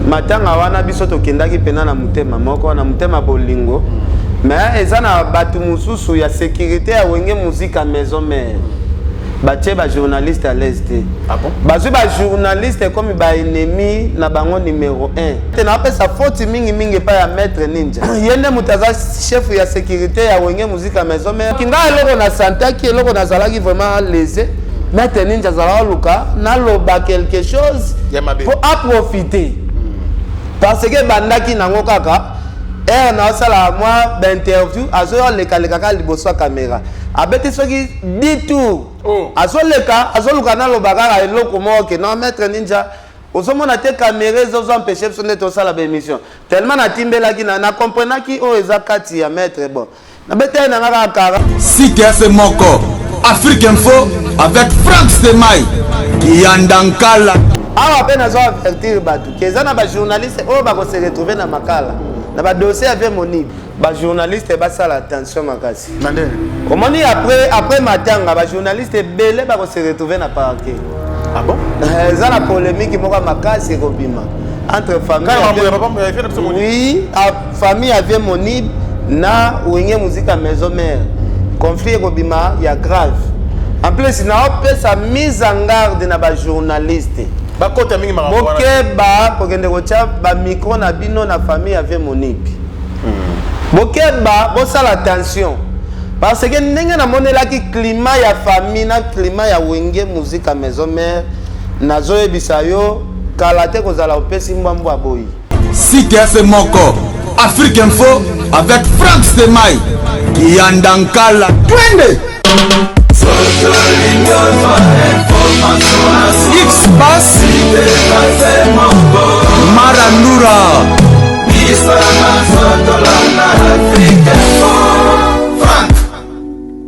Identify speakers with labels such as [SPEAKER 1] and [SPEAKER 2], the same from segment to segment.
[SPEAKER 1] matanga wana biso tokendaki pena na mutema moko na mutema bolingo mais ezana batu mususu ya sécurité ya wenge musique à maison mère batie ba journaliste à l'est.
[SPEAKER 2] Ah bon?
[SPEAKER 1] Bazu ba journaliste comme ba ennemi na bango numéro 1. Tena pesa faute mingi pa ya maître ninja. Yende mutaza chef ya sécurité ya wenge musique à maison mère. Kinga eloko na santé ki eloko na zalaki vraiment lésé. Maître ninja zala luka na loba quelque chose pour profiter. Parce que bandaki nango kaka na sala moi d'interview azo leka kaka liboso caméra abeti soki dit tout azo luka na lobaka eloko moke non maître ninja ozomona te caméra zo empêcher son de sala ba émission tellement na timbelaki na comprenaki o ezakati ya maître bon na bete na ngaka kara
[SPEAKER 3] si TF moko Afrique Info avec Franck Stemai Yandankala.
[SPEAKER 1] Ah, peine à avertir Batou. Qu'ils ont des journalistes, oh, bah, se retrouver dans Makala. Dans le dossier avec Moni, les journalistes, bah, ça l'attention, Makasi. Comment dit après matin, les journalistes, belé, bah, se retrouver dans parquet.
[SPEAKER 2] Ah bon?
[SPEAKER 1] Ils ont la polémique, qui m'a Makasi et Robima. Entre famille. Oui, famille avec Moni, na ou une musique à maison mère. Conflit Robima, il y a grave. En plus, il y a sa mise en garde dans les journalistes. Bokeba pokende kocha ba micro na bino na famille avec monipi. Bokeba bosala attention parce que ndenge na monela ki climat ya famille na climat ya wenge musique à maison mère nazo yebisa yo kala te kozala opesi mbambo aboyi.
[SPEAKER 3] Si TF moko Afrique Info avec Franck Stemai Yandankala. Twende X-Bass Marandura Franck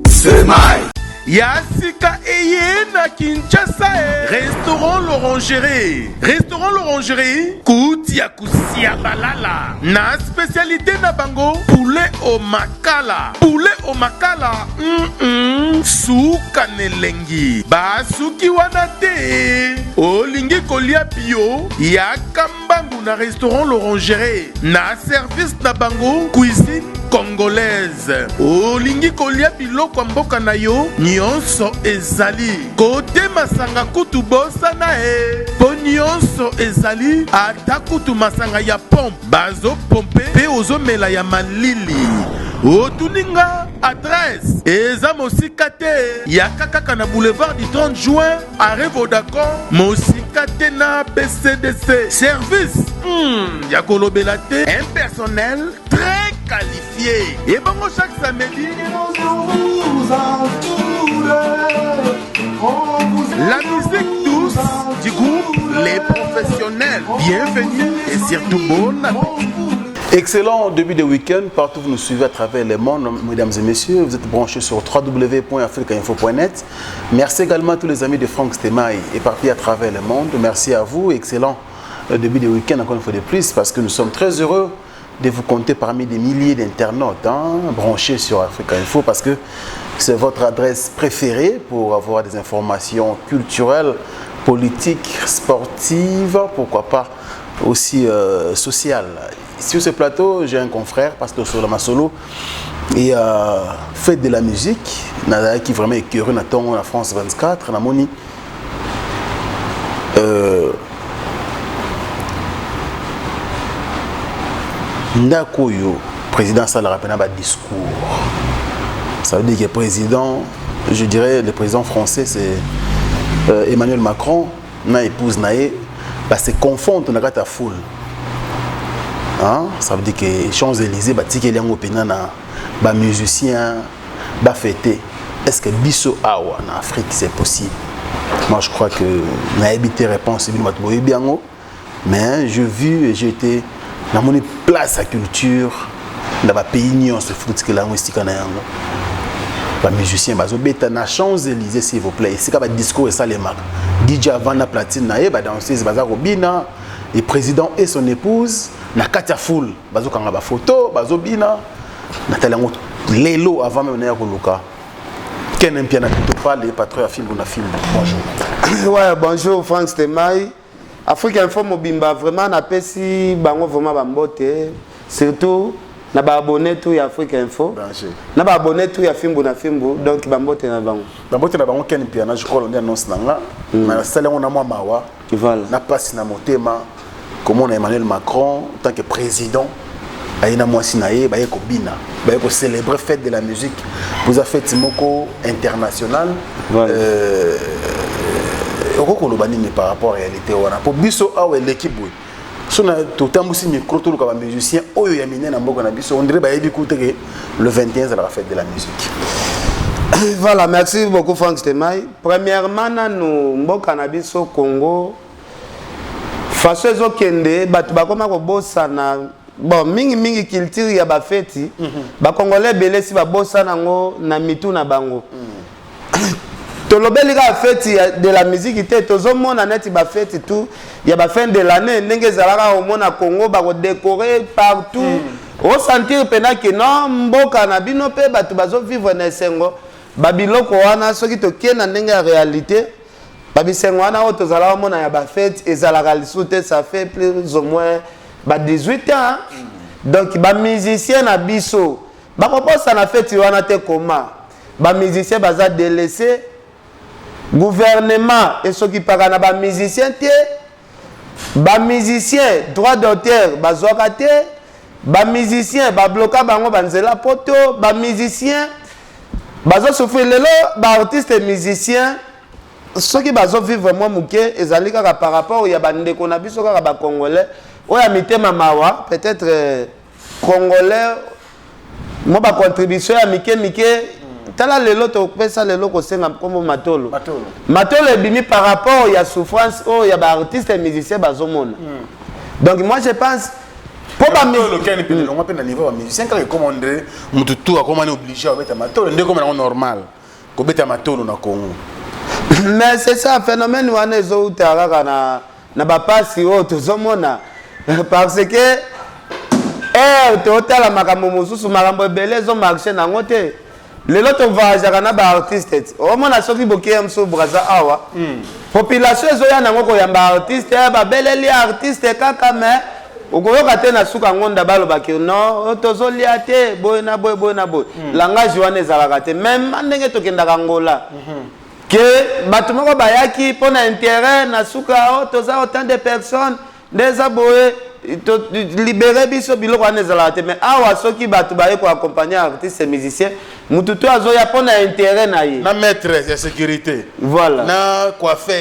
[SPEAKER 3] Stemai
[SPEAKER 4] Yasika Eye na Kinshasa Restaurant l'Orangerie. Restaurant l'Orangerie Koutia Kusia Balala. Na spécialité na bango poulet au makala. Poulet au makala. Souka nelengi. Basuki wana te. Olingi kolia bio. Yakambangu na restaurant l'Orangerie. Na service na bango cuisine congolaise. Olingi kolia biloko mboka na yo nyonso ezali. Kote masanga kutu bosa na po nyonso ezali ata kutu masanga ya pompe. Bazo pompe pe ozomela ya malili. Otuninga adresse eza mosika te ya kaka na boulevard du 30 juin arrêt Vodacom mosika te na BCDC. Service ya kolobela te, un personnel très qualifié. Et bon, chaque samedi, la musique douce du groupe Les Professionnels. Bienvenue et surtout bon appétit.
[SPEAKER 2] Excellent début de week-end, partout vous nous suivez à travers le monde, mesdames et messieurs, vous êtes branchés sur www.africainfo.net. Merci également à tous les amis de Franck Stemai éparpillés à travers le monde. Merci à vous, excellent début de week-end encore une fois de plus, parce que nous sommes très heureux de vous compter parmi des milliers d'internautes branchés sur Africa Info, parce que c'est votre adresse préférée pour avoir des informations culturelles, politiques, sportives, pourquoi pas aussi sociales. Sur ce plateau, j'ai un confrère, Pasteur Solama Solo, et fait de la musique, qui vraiment est curieux dans la France 24, na moni. Ndakoyo, président Salah Penaba discours. Ça veut dire que le président, je dirais le président français, c'est Emmanuel Macron, na épouse nae, bah se confondent na gata foule. Hein? Ça veut dire que Champs-Élysées, bah tiki liango penana, bah musicien, bah fêté. Est-ce que biso awa en Afrique c'est possible? Moi je crois que na habité réponse bien, mais j'ai vu et j'ai été dans mon place à culture dans le pays nion se fout que là on est yango ba musicien bazo beta na Champs-Élysées s'il vous plaît c'est ka discours et ça les marques DJ avant la platine na ba danseuse baza robina et président et son épouse na katia foule bazo kanga ba photo bazo bina na talango lelo avant même na koluka ken impia na to pas les patrons à film on a film bonjour.
[SPEAKER 1] Ouais, bonjour Franck Stemai. Afrique Info mobimba vraiment na pesi bango vraiment bambote surtout na ba abonné tout ya Afrique Info na ba abonné tout ya Fimbo na Fimbo donc bambote na bango
[SPEAKER 2] Ken Piana je crois on annonce nanga na sala on a moi mawa
[SPEAKER 1] voilà
[SPEAKER 2] na passe na motema comment Emmanuel Macron en tant que président aina mwasi na ye baye ko bina baye ko célébrer fête de la musique vous a fait moko international par rapport à la réalité pour biso awe l'équipe on a tout le micro tout le musicien oyo ya mine na mboko na biso on dirait ba yebi kuté le 21 c'est la fête de la musique.
[SPEAKER 1] Voilà, merci beaucoup Franck Stemai. Premièrement nous mboka na biso Congo façon ezokende batu bakoma ko bossa na bon mingi culture ya ba fête ba congolais belé si ba bossa nango na mitu na bango. Tolobeli ka fête de la musique était tozomona neti ba fête tout ya ba fin de l'année ndenge zalaka au mona Congo ba ko décorer partout au sentir pena que non mboka na bino pe batu bazo vivre na sengo ba biloko wana soki to kena ndenge ya réalité ba bisengo wana o tozala mona ya ba fête ezalaka lisute ça fait plus ou moins ba 18 ans donc ba musicien na biso ba ko posa na fête wana te koma ba musicien baza délaissé gouvernement et ceux qui parlent na ba musicien te ba musicien droit d'auteur bazoka te ba musicien ba bloquer bango banzela poto ba musicien bazo souffrir lelo ba artiste musicien ceux qui bazo vivre vraiment muke ezali kaka par rapport ya bande ko na biso kaka ba congolais oya mitema mawa peut-être congolais mo ba contribution ya mike tala lelo to pesa lelo ko senga comme matolo ebimi par rapport ya souffrance o ya ba artiste musicien bazomona donc moi je pense pour ba
[SPEAKER 2] musicien on appelle niveau musicien quand commander mutu tout a comment obligé à mettre matolo ndeko comme normal ko beta matolo na Congo
[SPEAKER 1] mais c'est ça phénomène wana zo utara na ba pasi o tozomona parce que totala makambo mususu makambo belé zo marché na ngote lelo to voyage na ba artiste o mona soki boké mso braza awa population ezo ya nango ko yamba artiste ba beleli artiste kaka mais okoyoka te na suka ngonda balo ba ke non tozolia te boy na boy langage wana ezalaka te même ndenge tokendaka ngola que batu moko bayaki pona intérêt na suka toza autant de personnes ndeza boye to libérer biso biloko wana ezalaka te mais awa soki batu baye ko accompagner artiste et musicien mutu to azoya pona intérêt na ye
[SPEAKER 2] na maîtresse de sécurité
[SPEAKER 1] voilà
[SPEAKER 2] na coiffeur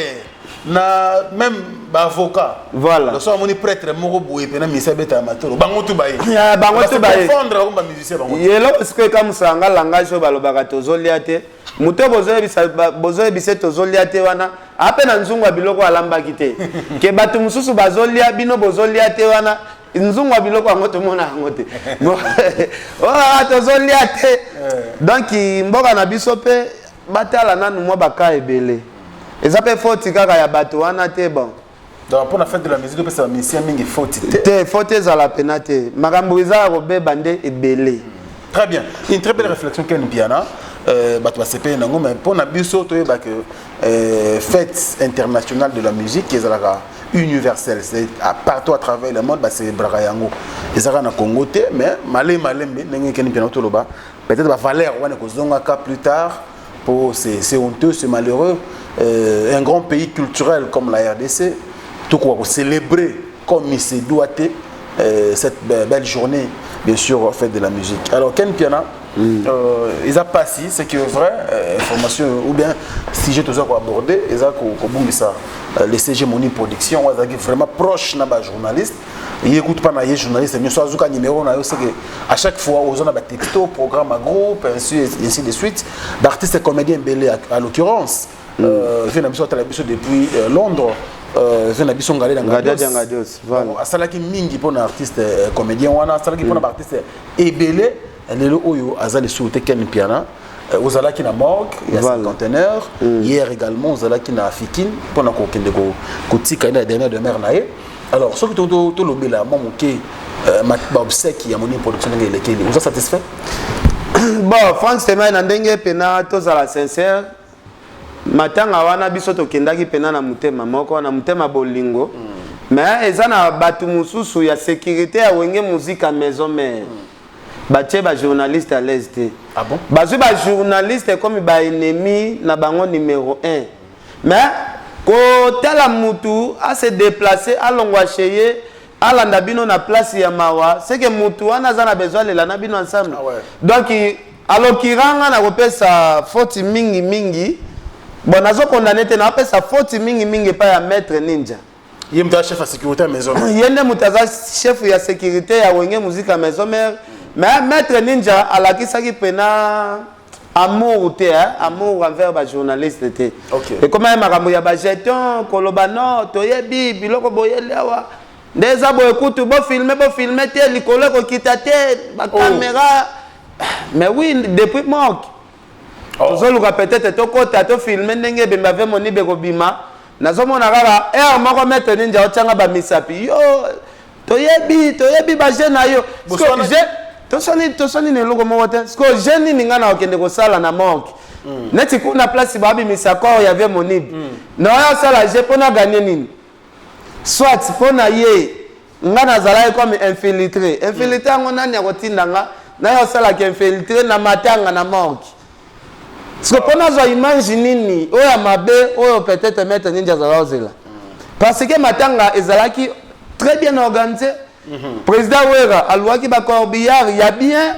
[SPEAKER 2] na même avocat
[SPEAKER 1] voilà
[SPEAKER 2] le soir moni prêtre moko boye pena misa beta matoro bango tu baye
[SPEAKER 1] ya bango tu baye
[SPEAKER 2] fondre comme musicien bango
[SPEAKER 1] yelo parce que comme sanga langage balobaka tozolia te muto bozoye bise tozolia te wana ape na nzungu biloko alambaki te ke batu mususu bazolia bino bozolia te wana nzungu biloko yango tomona yango te tozolia te donc mboka na biso pe batala nanu mwa baka ebele eza pe faute kaka ya bato wana te bon
[SPEAKER 2] donc pour la fête de la musique c'est un musicien mingi faute
[SPEAKER 1] te faute ezala pena te makambo eza kobeba nde ebele.
[SPEAKER 2] Très bien, une très belle réflexion Ken Piana bato basepe nango mais pour na biso to yeba que fête internationale de la musique ezalaka universelle c'est partout à travers le monde c'est braka yango ezaka na Congo te mais malembe ndenge Ken Piana to loba peut-être ba valeur wana ko zonga ka plus tard pour c'est honteux c'est malheureux un grand pays culturel comme la RDC tout quoi célébrer comme il se doit cette belle journée bien sûr fête de la musique. Alors Ken Piana ils a passé c'est que vrai information ou bien si j'ai tous à aborder ils a ça les CG Moni production on a vraiment proche na ba journaliste il écoute pas na journaliste mais soit zuka numéro na c'est que à chaque fois aux on a ba texto programme à groupe ainsi de suite d'artistes et comédiens belé à l'occurrence fait na biso depuis Londres fait na biso ngalé
[SPEAKER 1] ngadios
[SPEAKER 2] voilà asalaki mingi pour un artiste comédien wana asalaki pour un artiste ebelé lelo oyo azali souté Ken Piana ozalaki na morgue il y a 50 heures hier également ozalaki na Fikine pour na kokende ko tika na dernière demeure na ye alors ce que to lobela mo moké ba obsèque ya moni production ngelekeli vous êtes satisfait?
[SPEAKER 1] Bon Franck Stemai na ndenge pena tozala sincère matanga wana biso tokendaki pena na mutema moko na mutema bolingo mais ezana batu mususu ya sécurité ya wenge musique à maison mère batie ba journaliste à l'aise.
[SPEAKER 2] Ah bon?
[SPEAKER 1] Bazui ba journaliste comme ba ennemi na bango numéro 1. Mais ko tela mutu a se déplacer à longwa cheye à landabino na place ya mawa, c'est que mutu wana zana besoin le lana bino ensemble.
[SPEAKER 2] Ah ouais.
[SPEAKER 1] Donc alors kiranga na kopesa faute mingi bon nazo condamner te na kopesa faute mingi pa ya maître ninja.
[SPEAKER 2] Yemta chef de sécurité à maison.
[SPEAKER 1] Yende mutaza chef ya sécurité ya wenge musique à maison mère. Mais maître ninja alakisaki pena amour te amour envers ba journaliste te.
[SPEAKER 2] Okay.
[SPEAKER 1] Et comment makambo ya ba jeton koloba no toyebi biloko boyele awa ndeza bo écoute bo filmer te likolo ko kita te ba caméra. Mais oui depuis mok. Tozoluka peut-être to kota to filmer ndenge bemba ve moni be ko bima. Nazomona kaka moko maître ninja otanga ba misapi yo toyebi ba jeune ayo. Tosoni ne loko mo wote sko jeune ninga na okende ko sala na manque neti kuna place babi misako ya ve monibi na yo sala je pona gagner nini soit pona ye ngana zala comme infiltré ngona nya kotindanga na yo sala ke infiltré na matanga na manque sko pona zo imagine nini oya mabe oyo peut-être mettre ninja zala ozela parce que matanga ezalaki très bien organisé. Président Wera alouaki ba corbillard ya bien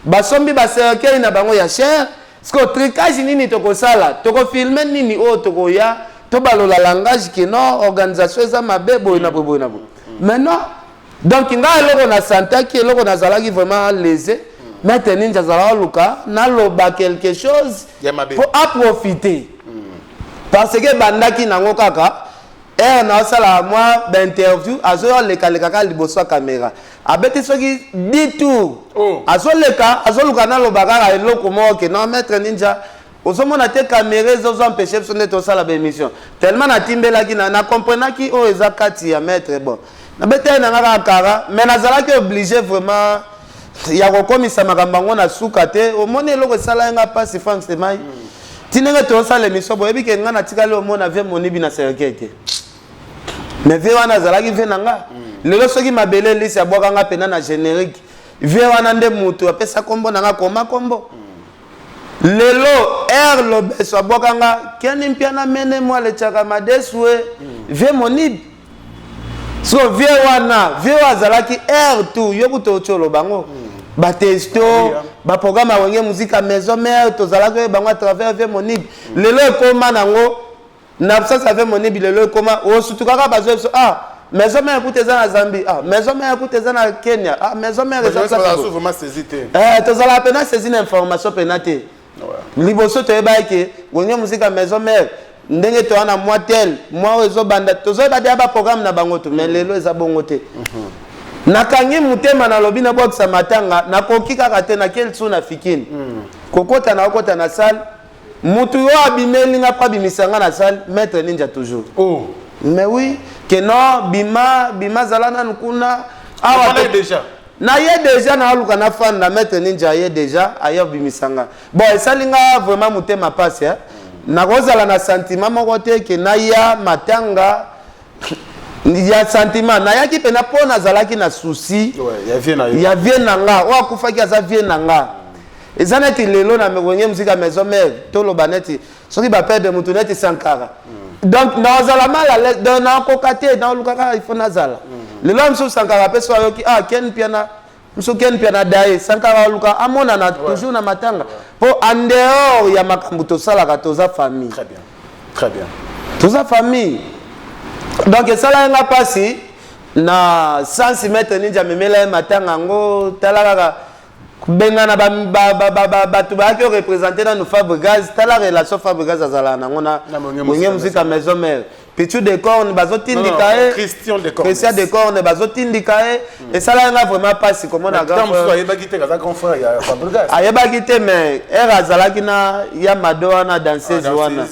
[SPEAKER 1] basombi ba cercueil na bango ya cher parce que tricage nini toko sala toko filmer nini o toko ya to balola langage qui non organisation eza mabebo na bobo na bobo maintenant donc nga eloko na santa ki eloko na zalaki vraiment lésé mettre ninja zala luka na loba quelque chose pour profiter parce que bandaki nango kaka na sala moi d'interview azo leka kaka liboso caméra abeti soki dit tout azo luka na lobaka eloko moke non maître ninja ozomona te caméra zo empêcher sonne to sala ba émission tellement na timbelaki na comprenaki o eza kati ya maître bon na bete na ngaka kara mais nazalaki obligé vraiment ya kokomisa makambo ngo na suka te omoni eloko sala nga passe France de mai tinenge to sala émission boyebi ke nga na tikali omona vie monibi na serkete. Mais vie wana zalaki vie nanga lelo soki mabele lisi aboka nga pena na générique vie wana nde mutu apesa kombo nanga koma kombo lelo lo beso aboka nga keni mpiana mene mwa le chaka madeswe vie monib so vie wana zalaki tout yoku to cholo bango ba testo ba programme wenge musique maison mère to zalaki bango à travers vie monib lelo ekoma nango na ça fait mon bilelo comment o surtout kaka bazo maison mère écoute za na Zambie maison mère écoute za na Kenya maison mère ça
[SPEAKER 2] vraiment saisité
[SPEAKER 1] to za la pena saisir information penate liboso to eba ke wonye musique maison mère ndenge to na moitel moi ozo banda to zo ba dia ba programme na bango to mais lelo eza bongo te nakangi mutema na lobi na boxa matanga na kokika kate na kel tsuna fikini kokota na salle mutu yo abimeli nga pa bimisanga na salle maître ninja toujours mais oui que non bima zala na nkuna
[SPEAKER 2] déjà
[SPEAKER 1] na ye déjà na aluka na fan na maître ninja ye déjà ayo bimisanga bon esalinga vraiment mutema passe na kozala na sentiment moko te ke na ya matanga ya sentiment na yaki pena pona zalaki na souci ya vie na nga o akufaki aza vie na nga ezaneti lelo na megonye musique maison mère to lobaneti soki ba perdre mutu neti sankara donc na zala mal à l'aise na kokate na lukaka il faut nazala lelo mso sankara peso yoki ken piana dai sankara luka amona na toujours na matanga po en dehors ya makambo to sala ka toza famille
[SPEAKER 2] très bien
[SPEAKER 1] toza famille donc sala nga pasi na 100 cm ninja memela matanga ngo talaka bengana batu ba ki représenter dans nos Fabregas tala relation Fabregas azala na ngona monye musique maison mère Pichu de corne bazotindika
[SPEAKER 2] Christian
[SPEAKER 1] de corne bazotindika et ça là vraiment pas si comment on a
[SPEAKER 2] grand frère ya Fabregas
[SPEAKER 1] ayeba kite mais era azalaki na ya madoa na danseuse wana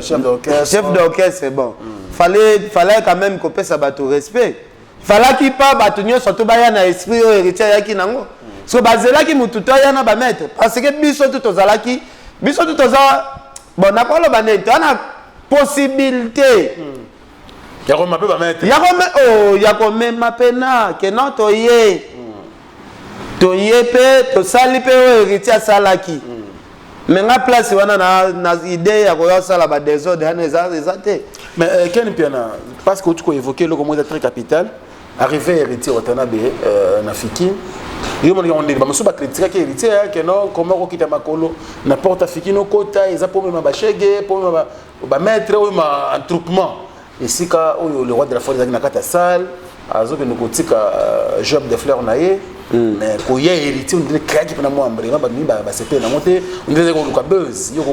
[SPEAKER 1] chef d'orchestre c'est bon fallait quand même qu'on paie ça bateau respect fallait qu'il pas bateau surtout ba ya na esprit héritier yaki nango so bazelaki mututo ya na ba maître parce que biso tout ozalaki bon na polo banete on a possibilité
[SPEAKER 2] Ya ko mape ba mettre.
[SPEAKER 1] Ya ko mema pena que non toye. Toye pe to sali pe o héritier salaki. Mais nga place wana na idée ya ko sala ba désordre hane ezate.
[SPEAKER 2] Mais Ken Piana parce que tu ko évoquer le comment être capital arrivé héritier Watanabe na Fiki. Yo mon on dit ba musu ba critiquer que héritier que non comment ko kita makolo na porte Fiki no kota eza pour me ba chege pour me ba mettre ou ma attroupement. Et si ka le roi de la forêt na kata salle azo que nous kotika job de fleurs naie mais ko ya héritier on dirait craque na moi mbri ba mi ba sepe na monter on dirait ko ka buzz yo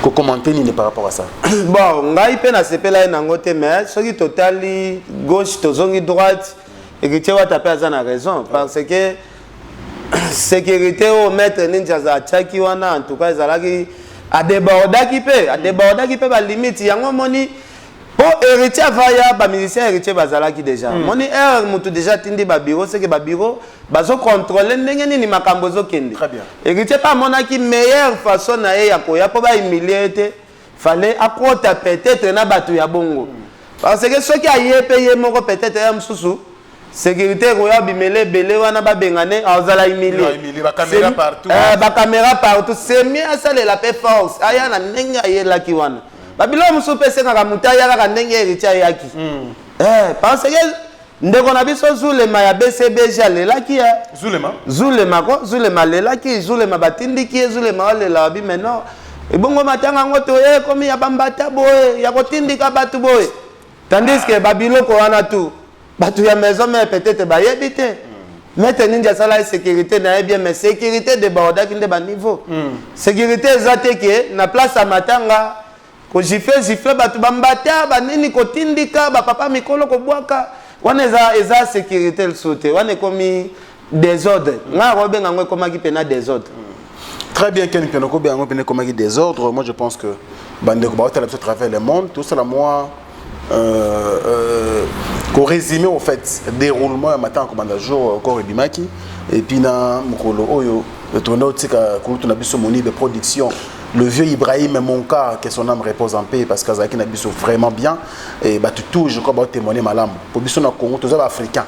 [SPEAKER 2] ko commenter ni par rapport à ça.
[SPEAKER 1] Bon ngai pe na sepe la na ngote mais soki totali gauche tozongi droite héritier wa taper ça na raison parce que sécurité au maître ninja za chaki wana en tout cas ezalaki a débordaki pe ba limite yango moni po héritier vaya ba musicien héritier bazalaki déjà moni mutu déjà tindi ba bureau c'est que ba bureau bazo contrôler ndenge nini makambo zo kende
[SPEAKER 2] très bien
[SPEAKER 1] héritier pas monaki meilleure façon na ya koya po ba humilier fallait akota peut-être na batu ya bongo parce que soki ayepe ye moko peut-être ya msusu sécurité roya bimele belé wana ba bengane azala humilier
[SPEAKER 2] ba caméra partout
[SPEAKER 1] ba caméra partout c'est mieux ça la paix force aya na ndenge ayela ki wana babilo musu pese na mutaya ka ndenge héritier yaki parce que ndeko na biso Zulema ya BCBG alelaki ya Zulema lelaki Zulema batindiki Zulema walela bi maintenant ebongo matanga ngoto komi ya bambata boye ya kotindika batu boye tandis que babilo ko wana tu batu ya maison mais peut-être ba yebite mettre ninja sala sécurité na bien mais sécurité de baoda ki nde ba niveau sécurité ezate ke na place à matanga ko gifle batu bambata banini kotindika ba papa mikolo ko bwaka wana eza sécurité le sauté wana komi désordre nga robenga ngwe komaki pena désordre.
[SPEAKER 2] Très bien Ken Piana ko bien ngwe komaki désordre. Moi je pense que bande ko ba à travers le monde tout cela moi qu'on résumé au fait déroulement matin comme un jour encore bimaki et puis na mukolo oyo le tournautique kurutu na biso moni de production le vieux Ibrahim Monka que son âme repose en paix parce qu'azaki na biso vraiment bien et bah tout je crois ba témoigner malam pour biso na Congo tous africains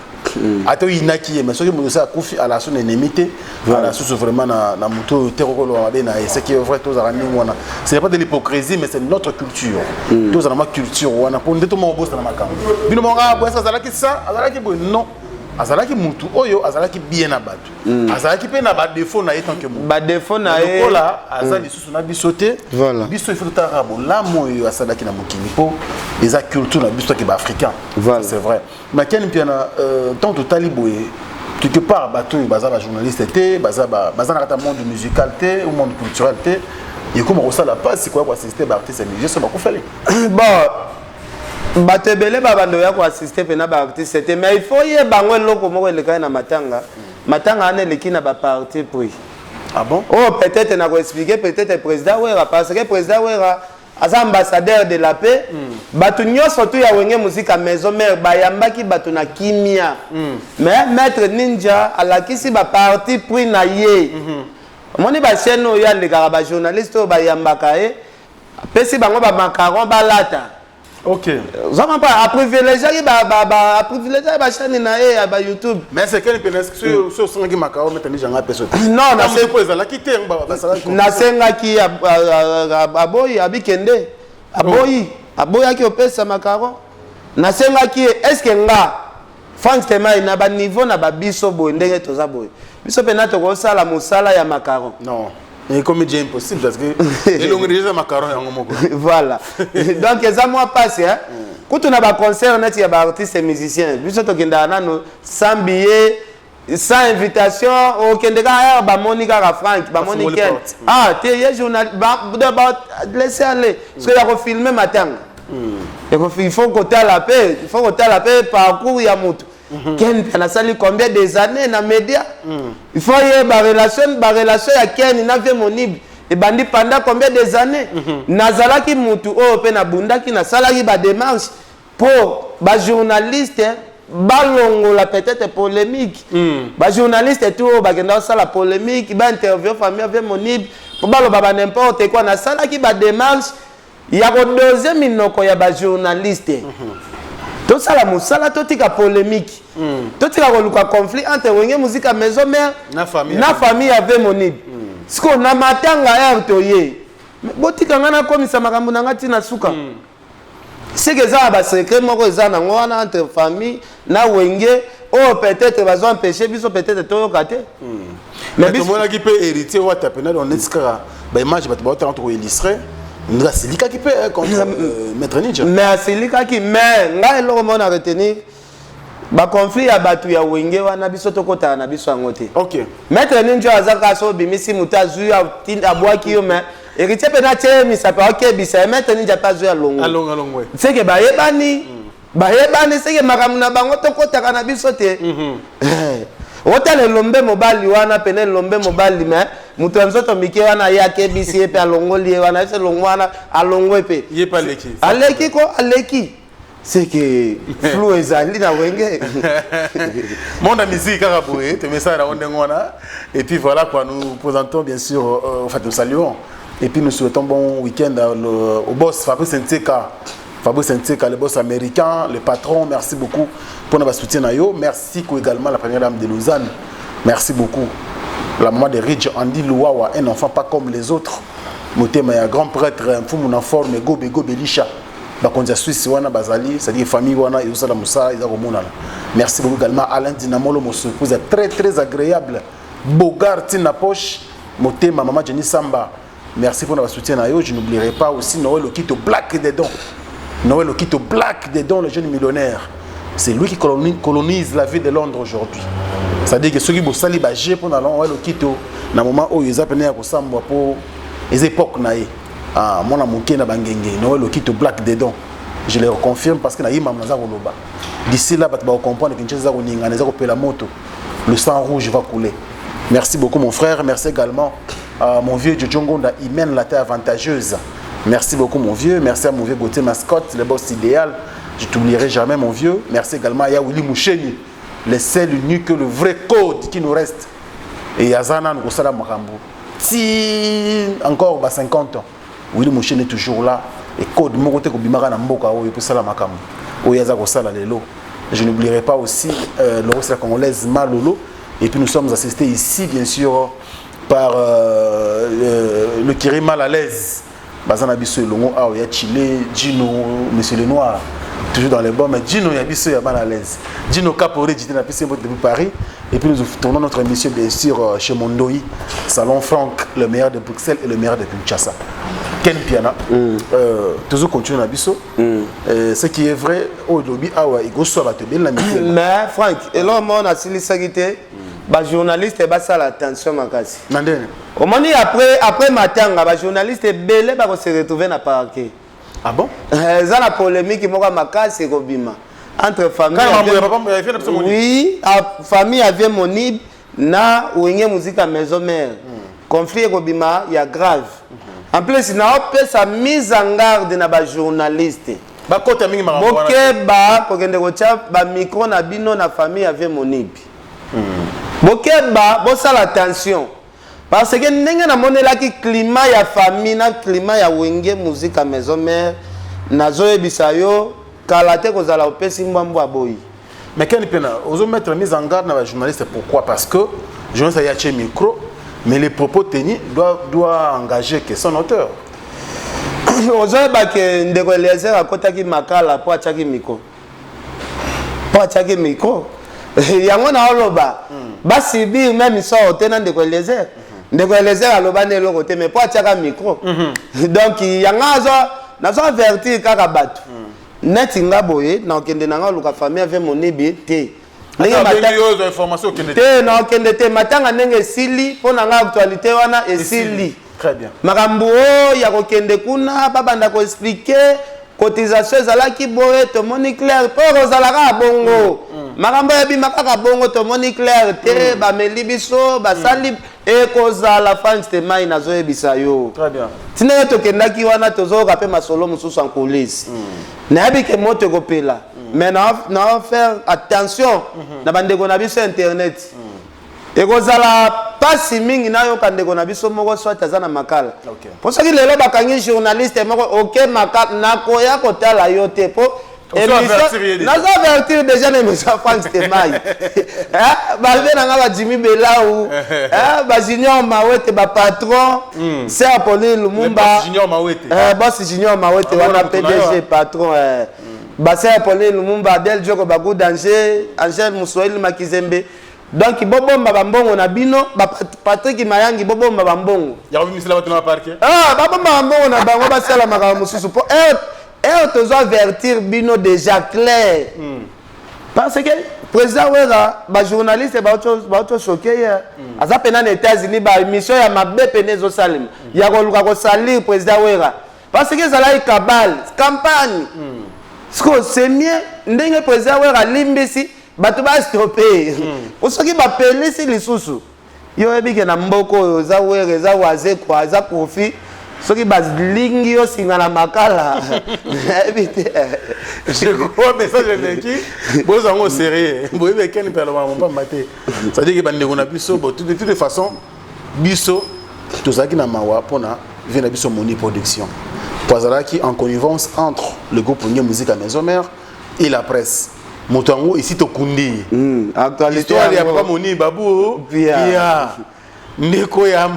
[SPEAKER 2] ato inaki mais soki mo ça kufi à la son ennemité à la source vraiment na muto terokolo mabe na et ce qui est vrai tous arani wana c'est pas de l'hypocrisie mais c'est notre culture tous arama culture wana pour ndeto mo bossa na makambo bino mo nga bossa azalaki ça azalaki bo non azalaki mutu oyo azalaki bien na batu azalaki pe na ba défaut na tant que
[SPEAKER 1] ba défaut na
[SPEAKER 2] e là azali susu na bisoté
[SPEAKER 1] voilà
[SPEAKER 2] biso il faut tarabo la moyo asalaki na mokili po les culture na biso ki ba africain voilà. C'est vrai mais Ken Piana tant total boye quelque part bato baza ba journaliste té baza na kata monde musical té ou monde culturel té et comme on la passe c'est quoi assister ba artiste musicien ça ba ko fallait
[SPEAKER 1] bon batebele babando ya ko assister pena ba artiste c'était mais il faut y bango loko moko eleka na matanga ane leki na ba parti puis
[SPEAKER 2] ah bon
[SPEAKER 1] oh peut-être na ko expliquer peut-être président Wera parce que président Wera as ambassadeur de la paix batu nyoso tu ya wenge musique à maison mère bayambaki batu na kimia mais maître ninja alakisi ba parti puis na ye moni ba chaîne ya le ba journaliste ba yambaka pesi bango ba macaron balata.
[SPEAKER 2] Ok.
[SPEAKER 1] Zama pas à privilégier à privilégier ba chaîne na ba YouTube.
[SPEAKER 2] Mais c'est quel pénès sur sangi makao metani janga peso.
[SPEAKER 1] Non, na
[SPEAKER 2] c'est quoi ça la kité ba sala.
[SPEAKER 1] Na senga ki aboyi abikende. Aboyi ki opesa makaro. Na senga ki est-ce que nga Frank Tema na ba niveau na ba biso boy ndenge toza boy. Biso pena to ko sala musala ya makaro.
[SPEAKER 2] Non. Et comme c'est impossible parce que et l'on déjà macaron yango moko.
[SPEAKER 1] Voilà. Donc ça moi passe hein. Quand on a ba concert net il y a ba artistes et musiciens. Biso to kenda nano sans billet, sans invitation, au kendeka ba Monica ka Frank, ba Monica. Ah, tu es journal ba laisser aller parce que il a filmer matin. Il faut côté la paix, parcours ya moto. Ken na sali combien des années na média il faut y ba relation ya Ken na vie monible et bandi pendant combien des années nazalaki mutu o pe na bundaki na salaki ba démarche pour ba journaliste balongola peut-être polémique ba journaliste tout ba kenda sala polémique ba interview famille vie monible pour baloba ba n'importe quoi na salaki ba démarche Il y a une deuxième minoko ya ba journaliste. Tout ça la musala totika polémique. Totika koluka conflit entre wenge musique à maison mère na famille avait monib. Ce qu'on a matanga ya toye. Botika ngana komisa makambo na ngati na suka. C'est que ça ba secret moko za na ngwana entre famille na wenge oh peut-être bazo empêcher biso peut-être to yokaté.
[SPEAKER 2] Mais biso mona qui peut hériter wa tapena dans l'escara ba image ba to entre illustrer. Nga silika qui peut contre maître Ninja.
[SPEAKER 1] Mais silika qui mais nga eloko mona retenir ba conflit ya batu ya wenge wana biso to kota na biso ngote.
[SPEAKER 2] OK.
[SPEAKER 1] Maître Ninja azaka so bimisi mutazu ya tinda boaki yo mais héritier pena temi ça peut OK bisa Maître Ninja pas zu ya longo.
[SPEAKER 2] Alongo ouais.
[SPEAKER 1] C'est que ba yebani c'est que makamu na bango to kota kana biso te. Otale lombe mobali wana pene lombe mobali mais mutu nzoto mike wana ya KBC epe alongoli wana se longwana alongwe pe
[SPEAKER 2] yepa leki
[SPEAKER 1] aleki ko aleki c'est que flou ezali na wenge
[SPEAKER 2] monde à musique karaboué te message na onde ngona et puis voilà quoi nous présentons bien sûr en fait nous saluons et puis nous souhaitons bon week-end au boss Fabrice Nteka, le boss américain, le patron, merci beaucoup pour notre soutien. Merci également la première dame de Lausanne. Merci beaucoup. La maman de Ridge, Andy Louawa, un enfant pas comme les autres. Motema, un grand prêtre, un fou mon enfant, mais go Belisha. Bakonja Suisse, wana Bazali, c'est-à-dire famille wana, et Oussala Moussa, et Zaromonala. Merci beaucoup également Alain Dinamolo, mon épouse très très agréable. Bogart, Tina Poche, Motema, maman Jenny Samba. Merci pour notre soutien. Je n'oublierai pas aussi Noël Okito Black des dons. Noël Okito Black des dons, le jeune millionnaire. C'est lui qui colonise la ville de Londres aujourd'hui. C'est-à-dire que ceux qui bossent les bâgés pour Noël Okito, dans le moment où ils appellent pour les époques naïe. Ah, mon amour qui n'a bangengé, Noël Okito Black des dons. Je le reconfirme parce que na imam naza koloba. D'ici là, tu vas comprendre que Kinshasa koninga naza kopela la moto. Le sang rouge va couler. Merci beaucoup mon frère, merci également à mon vieux Djongonda, il mène la terre avantageuse. Merci beaucoup mon vieux, merci à mon vieux Gauthier Mascotte, le boss idéal. Je ne t'oublierai jamais mon vieux. Merci également à Yaouli Moucheni, le seul unique, le vrai code qui nous reste. Et Yazana Ngosala Makambo. Si encore 50 ans, Willy Moucheni est toujours là. Et code Mokote Kobimara Namboka ou Epusala Makambo. Ou Yaza Kosala Lelo. Je n'oublierai pas aussi l'Orchestre congolaise Malolo. Et puis nous sommes assistés ici bien sûr par le Kiri Mal à l'aise. Bazana Bisso Longo, il y a Chile, Gino, Monsieur le Noir, toujours dans les bons, mais Gino y a Bisso, il y a mal à l'aise. Gino Caporé, j'étais dans la piscine depuis Paris, et puis nous tournons notre émission bien sûr chez Mondoï, Salon Franck, le meilleur de Bruxelles et le meilleur de Kinshasa. Ken Piana, toujours continue à Bisso. Ce qui est vrai, aujourd'hui, il go soit battu bien la mission. Mais
[SPEAKER 1] Franck, et là, on a si les bah journaliste et bah ça l'attention makasi. Au moment après matin, bah journaliste belé bah se retrouver na parquet.
[SPEAKER 2] Ah bon?
[SPEAKER 1] Ça la polémique qui moka makasi et Robima entre famille. Oui, famille avait monib na ouenge musique à maison mère. Conflit Robima, il y a grave. En plus, il a fait sa mise en garde na ba journaliste.
[SPEAKER 2] Ba kota mingi makambo.
[SPEAKER 1] Bokeba kokende kocha ba micro na bino na famille avait monib. Bokeba, bossa l'attention. Parce que n'enga na monela ki climat ya famille na climat ya wenge musique à maison mère na zoe bisayo kalate kozala opesi mbambo aboyi.
[SPEAKER 2] Mais quand il peut oser mettre mise en garde na journaliste pourquoi? Parce que journaliste a yaché micro mais les propos tenus doit engager que son auteur.
[SPEAKER 1] Ozoe ba ke ndeko Eliezer akota ki makala po achaki micro. Po achaki micro. Yango na oloba basi bi même so otena ndeko Eliezer ndeko Eliezer aloba ne loko te mais po atiaka micro donc yanga nazo avertir kaka batu net ngaboye na okende nanga luka famille avec monibi te ndenge matanga
[SPEAKER 2] information okende
[SPEAKER 1] te na okende te matanga ndenge sili po nanga actualité wana esili
[SPEAKER 2] très bien
[SPEAKER 1] makambo ya kokende kuna babanda ko expliquer cotisation ezalaki boye tomoni clair po ozalaka bongo makambo yebi makaka bongo tomoni clair te bameli biso basali ekozala fans te mai nazoyebisa yo
[SPEAKER 2] très bien
[SPEAKER 1] tinenge tokendaki wana tozoyoka mpe masolo mosusu en coulisse nayebi ke moto ekopela mais na faire attention na bandeko na biso internet ekozala pasi mingi nayoka ndeko na biso moko soit aza na makala po soki lelo bakangi journaliste moko ok makala nakoya kotala yo te po naza avertir déjà na émission Frank Stemai babe nanga ba Jimmy Belau ba Junior Mawete ba patron c'est Apolline Lumumba boss Junior Mawete wana PDG patron ba c'est Apolline Lumumba Abel Joko ba Good Danger Angel Muswahili Makizembe donc bobomba bambongo na bino ba Patrick Mayangi bobomba bambongo
[SPEAKER 2] ya bimisela bato na parquet
[SPEAKER 1] babomba bambongo na bango basala makala mususu po tu dois avertir bino déjà clair parce que président Wera ba journaliste ba auto choqué aza pena na États-Unis ba émission ya mabe penezo salim ya koluka ko salir président Wera parce que ça là cabale campagne c'est mieux ndenge président Wera limbisi bato ba stopper osoki ba pelisi lisusu yo ebike na mboko za Wera za waze kwa za profit soki balingi yo singa na makala éviter
[SPEAKER 2] je crois message leki boza ngo sérieux boyebe ken pelo mpa maté ça dit que bande na biso de toute façon biso tozaki na mawa pona vient biso Moni Production pozalaki en connivence entre le groupe Nye Musique à Maison Mère et la presse motango ici to kundi
[SPEAKER 1] actualité
[SPEAKER 2] histoire ya pas Moni babu ya ndeko ya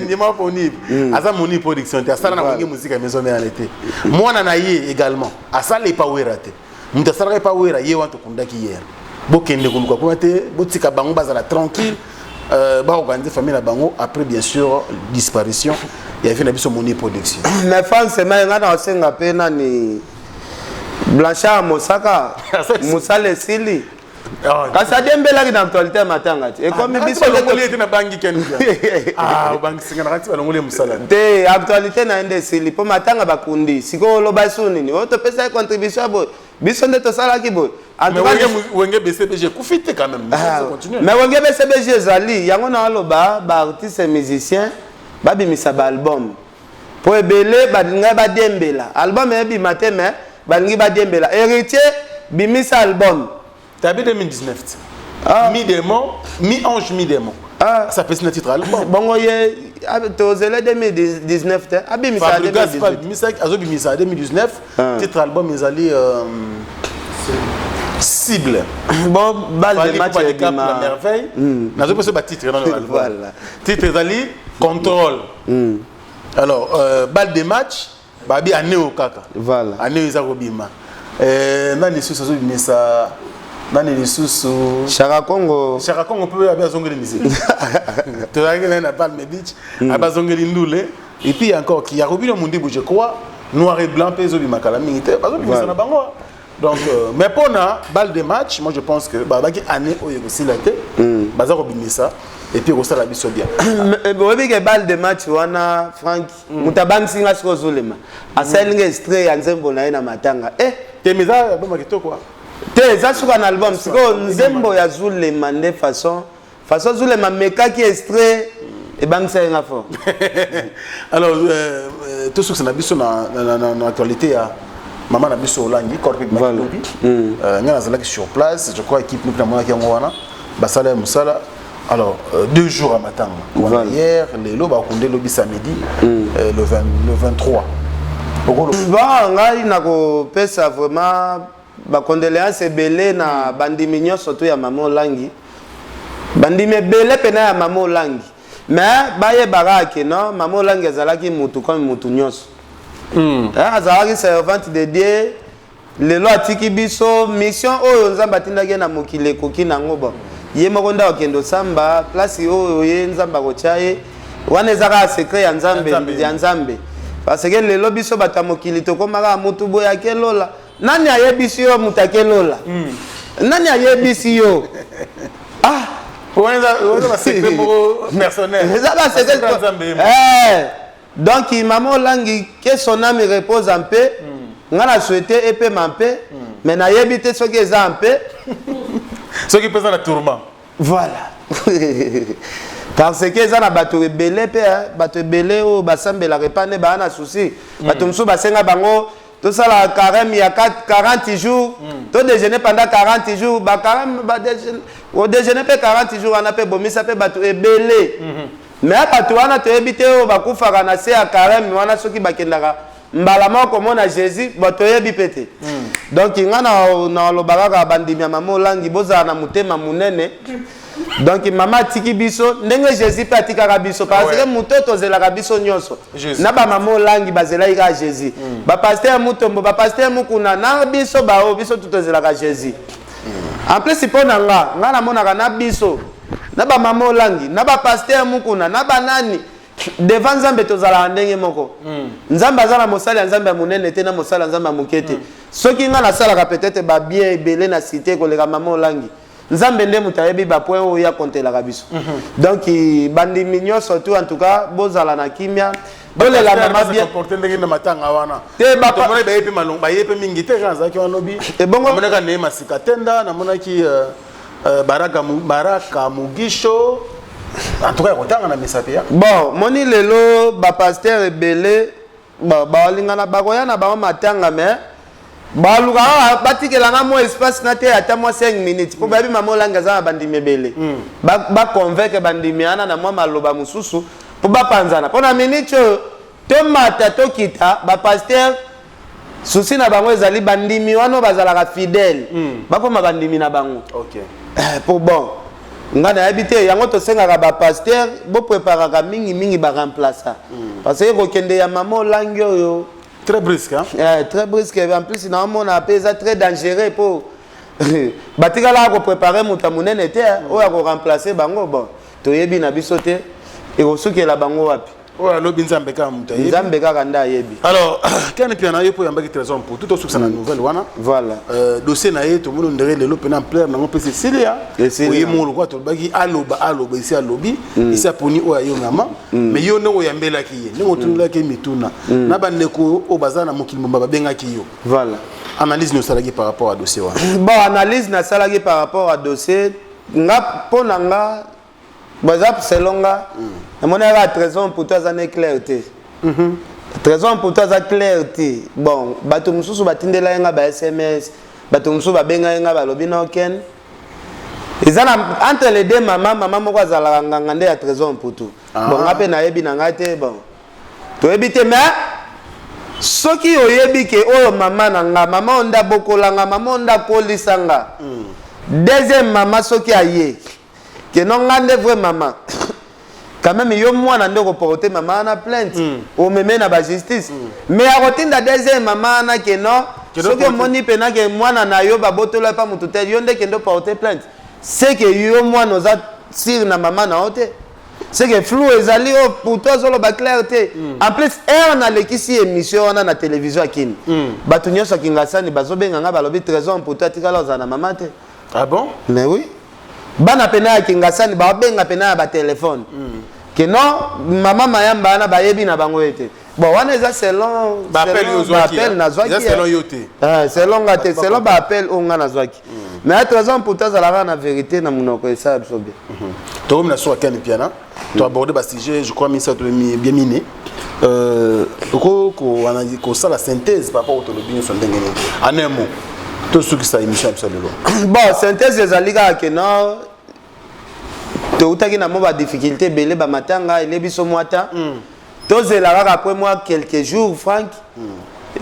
[SPEAKER 2] ndima poni aza Moni Production te asala na Nye Musique à Maison Mère l'été mwana na ye également asala pas wera te muta sala pas wera ye wanto kundaki hier bokende koluka ko te botika bango bazala tranquille ba organiser famille na bango après bien sûr disparition il y avait na biso Moni Production
[SPEAKER 1] mais fan c'est mais ngana osenga pena ni Blanchard Mosaka Musale Sili kasi adembelaki na actualité matanga te ekomi biso
[SPEAKER 2] longoli na bangi ken bangi singa na kati balongoli musala
[SPEAKER 1] te actualité na ende Sili po matanga bakundi siko loba suni ni oto pesa contribution bo biso nde to sala ki bo
[SPEAKER 2] wenge BCBG kufite quand même
[SPEAKER 1] mais wenge BCBG zali yango na loba ba artiste musicien babimisa ba album po ebele badinga ba dembela album ebi mateme balingi ba dembela héritier bimisa album
[SPEAKER 2] T'as 2019. Mi-démon, mi-ange, mi-démon. Ça fait ce titre album.
[SPEAKER 1] Bon, tu as 2019.
[SPEAKER 2] Abimisa 2019. Titre album, ils allaient cible.
[SPEAKER 1] Bon, balle de match avec
[SPEAKER 2] la merveille. N'a pas ce titre dans l'album.
[SPEAKER 1] Voilà.
[SPEAKER 2] Titre ils allaient contrôle. Alors, balle de match, babi a néo kaka.
[SPEAKER 1] Voilà.
[SPEAKER 2] A néo ils bima. Nani sous Abimisa. Nani lisusu
[SPEAKER 1] Chara Congo
[SPEAKER 2] peut avoir zongeli musique tu as gagné na Palm Beach aba zongeli ndule et puis encore qui a robi le monde je crois noir et blanc peso bi makala militaire parce que na bango donc mais pona balle de match moi je pense que ba ki année oyo ko silate baza ko bimisa et puis ko sala biso bien
[SPEAKER 1] bobi ke balle de match wana Frank mutabang singa siko zulema asalinga extrait ya nzembo na ina matanga
[SPEAKER 2] temeza bomba kitoko quoi
[SPEAKER 1] te ça sur un album siko nzembo ya zulema de façon zulema mekaki extrait et bang ça nga fort
[SPEAKER 2] alors tout ce que na biso na actualité ya maman na biso olangi corpic makilobi ngana zalaki sur place je crois équipe nous na ki yango wana basala musala alors 2 jours à matanga hier les loba konde lobi samedi le 23
[SPEAKER 1] bon ngai na ko pesa vraiment ba condoléances belé na bandimi nyonso to ya mama Olangi bandimi belé pena ya mama Olangi mais baye barake non mama Olangi azalaki mutu comme mutu nyonso azalaki servante de Dieu lelo atiki biso mission oyo nzamba tindaki na mokile koki nango bon ye moko nda okendo samba place oyo ye nzamba kochaye wana ezaka secret ya nzambe parce que lelo biso batamokili to komaka mutu boya kelola nani ayebisi yo mutakelola nani ayebisi yo
[SPEAKER 2] ba secret personnel
[SPEAKER 1] donc maman Olangi que son âme repose en paix ngana souhaiter épée en paix mais na yebite ce que ça en paix
[SPEAKER 2] ce qui pèse dans la tourment
[SPEAKER 1] voilà parce que ça na bato ebele pe bato ebele o basambela repane ba na souci bato mso basenga bango tout ça la carême il y a 40 jours to déjeuner pendant 40 jours ba carême ba déjeuner au déjeuner pe 40 jours on a pe bomisa pe bato ebele mais bato wana to ebité o ba kufaka na se ya carême wana soki bakendaka mbala moko mona Jésus bato yebi pété donc ngana na lobaka bandimi ya mama olangi boza na mutema munene donc mama tiki biso ndenge Jésus pe atikaka biso parce que mutoto zelaka biso nyonso na ba mama olangi bazela ika Jésus ba pasteur mutombo ba pasteur mukuna na biso ba o biso tutozelaka Jésus en plus pona nga na mona na biso na ba mama olangi na ba pasteur mukuna na banani devant Nzambe tozala ndenge moko Nzambe azala mosala Nzambe munene te na mosala Nzambe mukete soki nga na sala peut-être ba bien ebele na cité ko leka mama olangi Nzambe nde mutayebi ba point o ya kontelaka biso donc bandimi nyonso tout en tout cas bozala na kimia bole la mama bien
[SPEAKER 2] porter ndenge na matanga wana
[SPEAKER 1] te ba
[SPEAKER 2] to mona ba yepe malonga ba yepe mingi te kanza ki wanobi
[SPEAKER 1] e bongo
[SPEAKER 2] mona ka ne masika tenda na mona ki baraka mugisho en tout cas kotanga na misapia
[SPEAKER 1] bon moni lelo ba pasteur ebele ba lingana ba koyana ba matanga mais baluka batikela na mo espace na te ata mo 5 minutes po babi mama olanga za bandimi ebele ba convaincre bandimi ana na mo maloba mususu po ba panzana pona minute to mata to kita ba pasteur susi na bango ezali bandimi wano bazalaka fidèle ba ko bandimi na bango
[SPEAKER 2] OK
[SPEAKER 1] pour bon ngana habité yango to sengaka ba pasteur bo préparaka mingi ba remplacer parce que ko kende ya mama olangi oyo
[SPEAKER 2] très brusque hein
[SPEAKER 1] très brusque en plus na on appelle ça très dangereux pour batikala ko préparer muta munene te o ya ko remplacer bango bon to yebi na biso te e ko sukela bango wapi
[SPEAKER 2] o ya lobi Nzambe ka muta yebi
[SPEAKER 1] Nzambe ka kanda yebi
[SPEAKER 2] alors quand puis na yepo yambaki trésor pour tout au na nouvelle wana
[SPEAKER 1] voilà
[SPEAKER 2] dossier na yeto muno ndere lelo pena plaire na ngopé Cecilia oyi mulu kwa to baki aloba ici alobi ici aponi o ya yo ngama mais yo ne o yambela ki ye ne motunda ke mituna na bandeko o bazana mokilomba babenga ki yo
[SPEAKER 1] voilà
[SPEAKER 2] analyse no salaki par rapport à dossier wana
[SPEAKER 1] bon analyse na salaki par rapport à dossier nga ponanga bazap selonga mon a trésor pour toi ça n'est clarté trésor pour toi ça clarté bon bato mususu batindela nga ba SMS bato mususu babenga nga ba lobi na ken ezana entre les deux mama moko azala nganga nde ya trésor pour tout bon ngape na yebi na ngate bon to ebite mais soki oyebi ke oyo mama na nga mama onda bokolanga mama onda kolisanga deuxième mama soki aye que non ngande vrai maman quand même yo mwana ndeko porter maman na plainte o meme na ba justice mais a rotinda deuxième maman na que non soki moni pena que mwana na yo ba botola pa mutu te yo ndeke ndo porter plainte c'est que yo mwana oza sir na maman na hote c'est que flou ezali o pour toi solo ba clarté en plus na lekisi émission na télévision akini batu nyonso kingasani bazobenga nga balobi trésor pour toi tikala za na maman te
[SPEAKER 2] ah bon
[SPEAKER 1] mais oui bana pena ya kingasani ba benga pena ba téléphone que non mama mayamba na bayebi na bango ete bon wana eza selon
[SPEAKER 2] ba appel
[SPEAKER 1] na zwaki
[SPEAKER 2] selon yote
[SPEAKER 1] selon ngate selon ba appel onga na zwaki mais à 3 ans pour ça la na vérité na munoko esa absorber
[SPEAKER 2] to na so akani piana to aborder ba sujet je crois misa to bien miné ko ça la synthèse par rapport au tolobino son ndengene en un mot tout ce qui ça émission absolument
[SPEAKER 1] bon synthèse ezalika que non to utaki na mo ba difficulté belé ba matanga ile biso mwata to zelaka après moi quelques jours Franck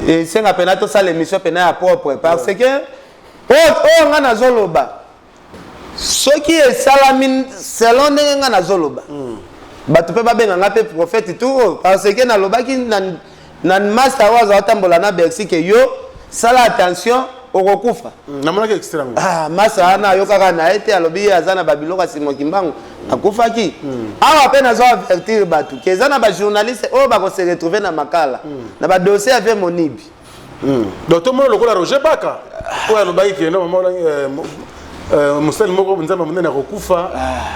[SPEAKER 1] et c'est nga pena to ça l'émission pena à propre parce que oh nga na zoloba soki esalamine selon nga na zoloba batu pe ba benga nga pe prophète tout parce que na lobaki na master was atambola na Bercy que yo sala attention okokufa
[SPEAKER 2] namona ke extrême
[SPEAKER 1] masa ana yo kaka na ete alobi azana babiloka simo kimbangu akufaki awa pe nazo avertir batu ke ezana ba journaliste o ba ko se retrouver na makala na ba dossier avec Monibi
[SPEAKER 2] docteur mo lokola Roger Baka o alobaki ke no mama musel moko nzamba munene akokufa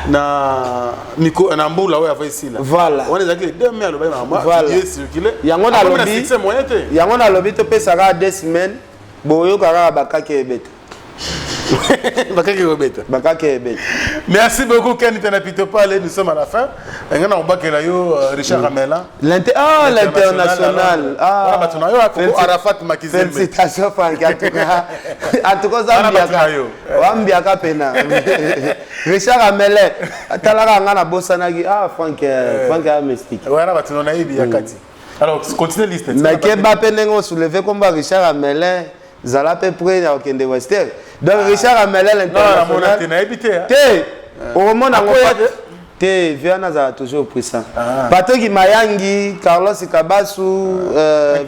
[SPEAKER 2] na miko na mbula oya faisila
[SPEAKER 1] voilà
[SPEAKER 2] on est avec 2000 alobaki mama
[SPEAKER 1] voilà
[SPEAKER 2] circuler
[SPEAKER 1] yango na lobi to pesa ka 2 semaines boyo kaka bakake ebeta
[SPEAKER 2] bakake ebeta Merci beaucoup, Ken Tenapitopale. Nous sommes à la fin. Richard Ramelin.
[SPEAKER 1] L'international.
[SPEAKER 2] Arafat Makizembe.
[SPEAKER 1] Félicitations, Franck. En tout cas, Zambiaka Pena. Richard Ramelin. Talara Ngana Bossanagi. Ah, Franck a m'expliqué.
[SPEAKER 2] Alors, continuez l'histoire.
[SPEAKER 1] Mais Mbappé n'a soulevé comme Richard Ramelin. Zala peut prendre au Kende Western. Donc Richard Ramelin l'international. Au moment où Viana a toujours pris ça. Patrick Mayangi, Carlos Kabasu,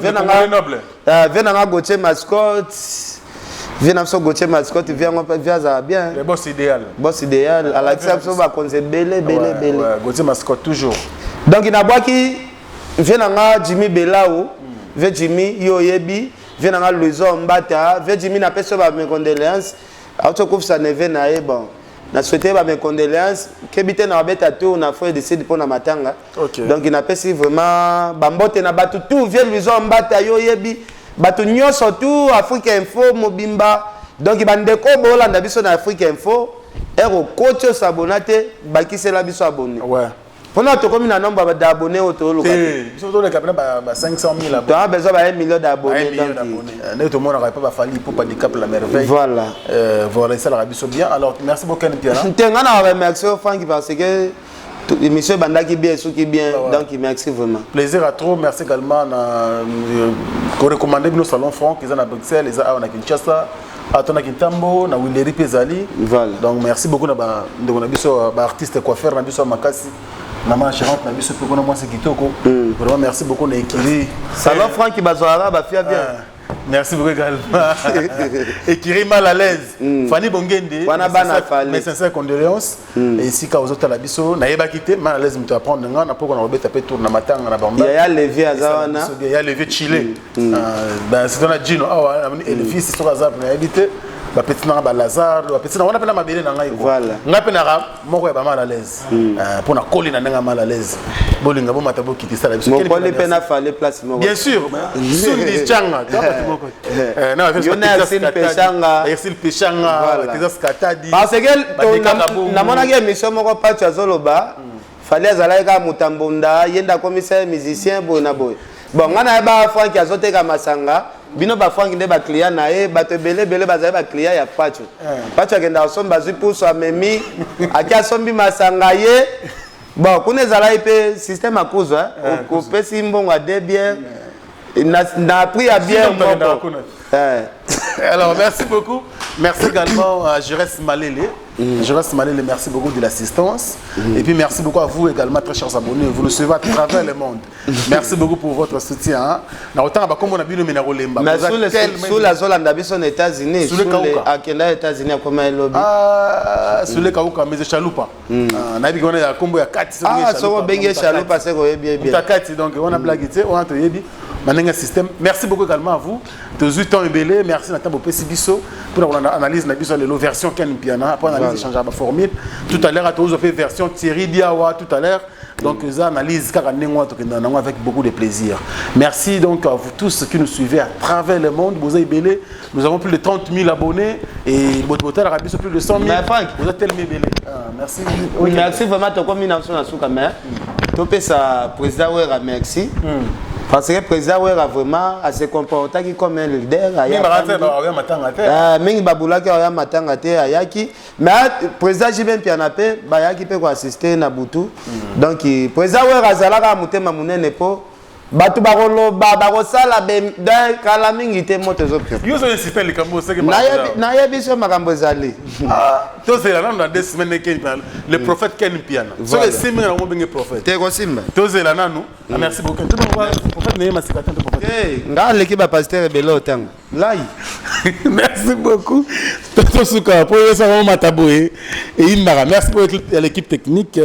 [SPEAKER 1] Venanga Gauthier Mascotte, Venamso Gauthier Mascotte, vient bien.
[SPEAKER 2] Le boss idéal.
[SPEAKER 1] Boss idéal. À l'exception va conseiller belé.
[SPEAKER 2] Gauthier Mascotte toujours.
[SPEAKER 1] Donc il a boit qui Venanga Jimmy Belao, Jimmy Yoyebi. Vient dans le Luiso Mbata, Jimmy n'a pas souhaité mes condoléances. Autocouf ça ne vient pas bon. N'a souhaité mes condoléances. Kébité n'a pas été tout, on a fait décider pour na matanga. Donc il n'a pas si vraiment bambote n'a pas tout vient Luiso Mbata yo yebi. Batu nyo surtout Afrique Info Mobimba. Donc il bande ko bola ndabiso na Afrique Info. Ero coach s'abonate, baki c'est la biso abonné. Ouais. Pendant que comme il y a un nombre d'abonnés autour de
[SPEAKER 2] surtout les cabinets 500 000 abonnés.
[SPEAKER 1] Tu as besoin d'un million d'abonnés.
[SPEAKER 2] Tout le monde n'aurait pas fallu pour pas handicap la merveille.
[SPEAKER 1] Voilà.
[SPEAKER 2] Voilà, ça l'a bien. Alors, merci beaucoup, Pierre.
[SPEAKER 1] Je remercie Franck parce que l'émission Banda qui bien, qui bien. Donc, merci vraiment.
[SPEAKER 2] Plaisir à trop. Merci également pour recommander nos salons Franck, ils sont à Bruxelles, ils sont à Kinshasa. Atona Kintambo, na Willeri Pezali.
[SPEAKER 1] Voilà.
[SPEAKER 2] Donc merci beaucoup na artiste coiffeur na biso makasi. Na ma gérante na biso pour moi c'est kitoko. Vraiment merci beaucoup na Ekiri.
[SPEAKER 1] Salon Franck qui bazwara ba fia bien.
[SPEAKER 2] Merci beaucoup également. Ekiri mal à l'aise. Fanny Bongende. Mes sincères condoléances. Et ici quand aux autres la biso na yeba kité mal à l'aise me apprendre na pour qu'on rebête taper tour na matanga na bamba.
[SPEAKER 1] Il y a levé azawana.
[SPEAKER 2] Il y a levé Chile. Ben c'est dans la Gino et le fils sur Azab na habité. Ba petit na ba Lazare, ba petit na on appelle ma belle na ngai.
[SPEAKER 1] Voilà.
[SPEAKER 2] Ngape na rap moko ya ba mal à l'aise. Pour na coller na nga mal à l'aise. Bolinga bo matabo kiti ça la biso.
[SPEAKER 1] Mon coller pena fallait place moko.
[SPEAKER 2] Bien sûr. Sundi changa. Non, Ersil Pechanga, Tezos Katadi.
[SPEAKER 1] Parce que na mona ke mission moko patch azoloba. Fallait azalaika mutambonda, yenda commissaire musicien boina boy. Bon, ngana ba Franck azoteka masanga. Bino ba Franck nde ba client na e ba te belé bazali ba client ya patch. Patch akenda somba zui pour so memi, akia sombi masanga ye. Bon, kuna ezala ipe système à cause ko pesi mbongo de bien. Na pris à bien bon.
[SPEAKER 2] Alors merci beaucoup. Merci également à Jérès Malélé. Jérès Malélé, merci beaucoup de l'assistance. Et puis merci beaucoup à vous également, très chers abonnés. Vous nous suivez à travers le monde. Merci beaucoup pour votre soutien. Mais
[SPEAKER 1] sous la zone d'Abisson États-Unis, sous les États-Unis, comment elle lobby.
[SPEAKER 2] Ah, sous les Kaouka, mais Chaloupa. Nabi on a combo à 4.
[SPEAKER 1] Ah, so bengue Chaloupa, c'est bien bien.
[SPEAKER 2] Donc on a blagué, on a toyebi. Système. Merci beaucoup également à vous. De 8 ans et merci Nathan Bopesibiso pour l'analyse de la version Ken Piana. Après analyse échange à la formule. Tout à l'heure, à tous fait version Thierry Diawa tout à l'heure. Donc, ils analysent avec beaucoup de plaisir. Merci donc à vous tous qui nous suivez à travers le monde. Nous avons plus de 30 000 abonnés et Botobotel a plus de 100 000. Vous êtes tellement belé. Merci.
[SPEAKER 1] Merci vraiment. Tu as commis une caméra. Tu peux ça, président, merci. Parce que le président a vraiment à se comporter comme un leader. Mais le président Jibin Pianapé, il peut assister à Boutou. Donc, le président a monté ma monnaie. Batu barolo barosala ben kala mingi te moto zo pio.
[SPEAKER 2] Yo so insisté le kambo c'est que
[SPEAKER 1] na ya biso makambo zali.
[SPEAKER 2] Ah, to c'est là dans 2 semaines Ken Piana. Le prophète Ken Piana. So le semaine na mo benga prophète.
[SPEAKER 1] Te ko simba.
[SPEAKER 2] To c'est là nanu. Merci beaucoup. Tout le monde prophète ne masikata de prophète.
[SPEAKER 1] Eh, nga l'équipe ba pasteur belo tang. Lai.
[SPEAKER 2] Merci beaucoup. Toto Souka pour ça vraiment mataboué et Imbara. Merci pour l'équipe technique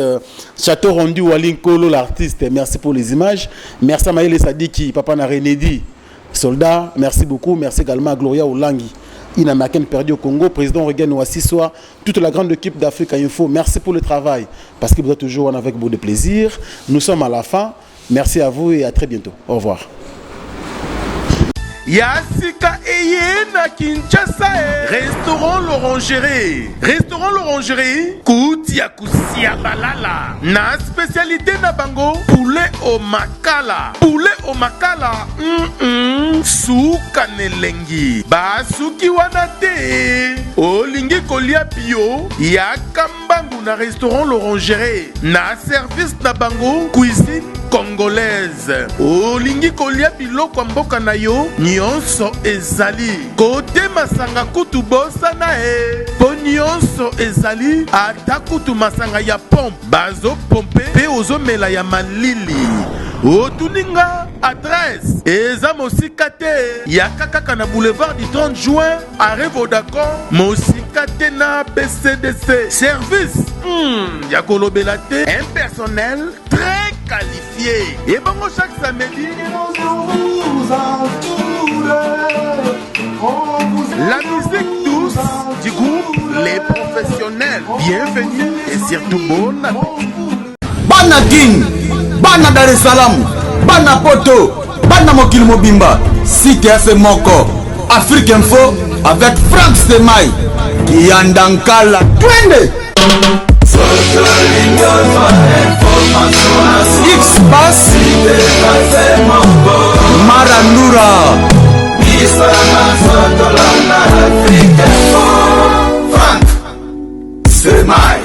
[SPEAKER 2] Château Rendu Walin Kolo l'artiste. Merci pour les images. Merci à Maëlle Sadiki, Papa na Renédi, soldat. Merci beaucoup. Merci également à Gloria Olangi. Inamaken perdu au Congo, président Regan Ouassissoa, toute la grande équipe d'Africa Info. Merci pour le travail parce que vous êtes toujours avec beaucoup de plaisir. Nous sommes à la fin. Merci à vous et à très bientôt. Au revoir.
[SPEAKER 4] Yasika Eyena Kinshasa, restaurant l'Orangerie. Restaurant l'Orangerie, Kouti. ya kusia balala na spécialité na bango poulet au makala. Poulet au makala suka nelengi basuki wana te olingi kolia bio ya kambangu na restaurant l'Orangerie na service na bango cuisine congolaise. Olingi kolia biloko ya mboka na yo nyonso ezali kote masanga kutu bosana po nyonso ezali ata kutu masanga ya pompe bazo pompe pe ozomela ya malili. Otuninga adresse eza mosika te ya kaka na boulevard du 30 juin arrêt Vodacom mosika te na BCDC. Service ya kolobela te, un personnel très qualifié. Et bon, chaque samedi la musique douce du groupe Les Professionnels. Bienvenue et surtout bon appétit.
[SPEAKER 3] Bana King, Bana Dar es Salaam, Bana Poto, Bana Mokil Mobimba, CTS Moko, Afrique Info avec Franck Semaï, Yandankala, Twende. X-Bass, Marandura, Franck Semaï.